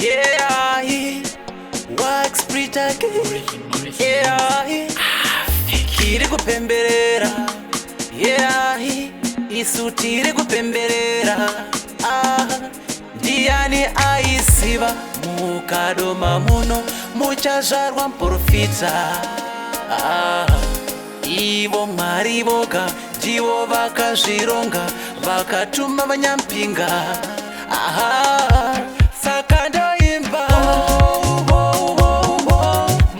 Yeah, wax pretake. Yeah, kiri kupemberera. Yeah, isuti iri kupemberera. Ndiani aisiva mukadoma muno muchazvarwa muprofita. Ivo Mwari voga ndivo vakazvironga vakatuma vanyampinga. Saka ndoimba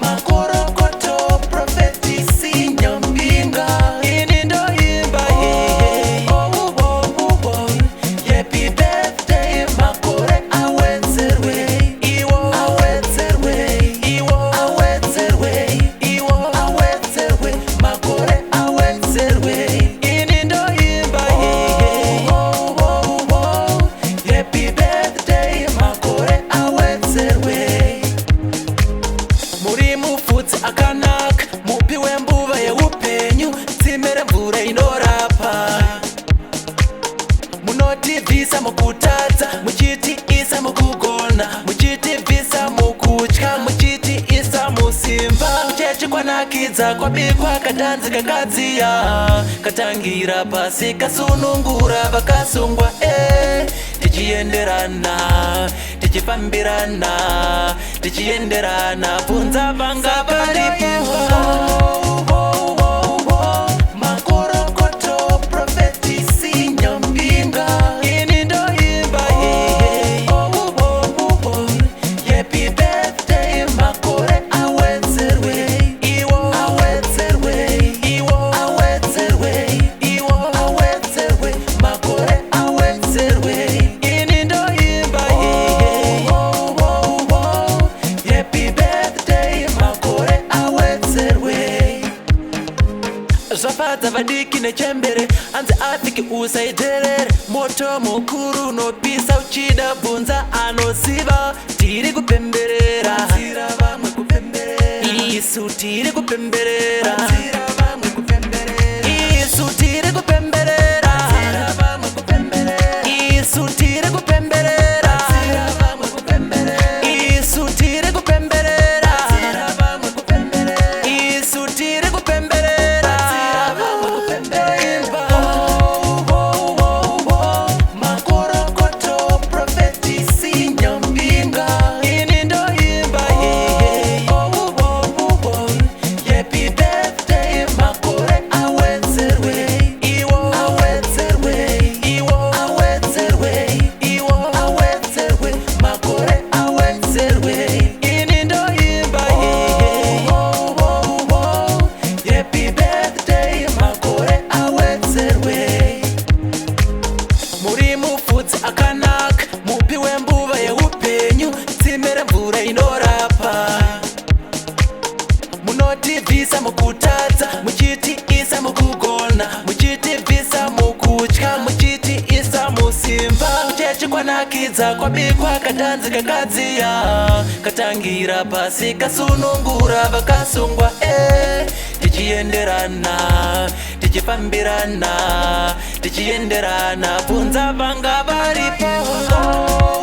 makorokoto prophetisi nyampinga. Ini ndoimba happy birthday makore awedzerwe iwo awedzerwe iwo awedzerwe iwo awedzerwe makore awedzerwe. Ini ndoimba happy birthday makore awedzerwe. Muri mufudzi akanaka mupiwe mbuva yeupenyu tsimere mvura inorapa. Munotivhisa mukutadza muchitiisa mukugona muchitivhisa mukutya muchitiisa musimba. Chechikwanakidza kwabikwa katanzi kakadziya katangira pasi kasunungura vakasungwa. Tichienderana tichifambirana tichienderana bvunza vanga varipo. Makorokoto prophetisi nyampinga. Ini ndoimba happy birthday makore awedzerwe iwo awedzerwe iwo awedzerwe iwo awedzerwe makore awedzerwe. Ini ndoimba happy birthday makore awedzerwe. Zvafadza vadiki nechembere anzi apiki usaiterere moto mukuru unopisa uchida bvunza anoziva. Tiri kupemberera isu tiri kupemberera isu tiri kupemberera isu tiri kupemberera isu tiri kupemberera isu tiri kupemberera. Makorokoto prophetisi nyampinga. Ini ndoimba happy birthday makore awedzerwe iwo awedzerwe iwo awedzerwe iwo awedzerwe makore awedzerwe. Ini ndoimba happy birthday makore awedzerwe. Muri mufudzi akanaka mupiwe mbuva yeupenyu tsimere mvura inorapa. Munotivhisa mukutadza muchitiisa mukugona muchitivhisa mukutya muchitiisa musimba. Chechikwanakidza kwabikwa katanzi kakadziya katangira pasi kasunungura vakasungwa. Tichienderana tichifambirana tichienderana bvunza vanga varipo.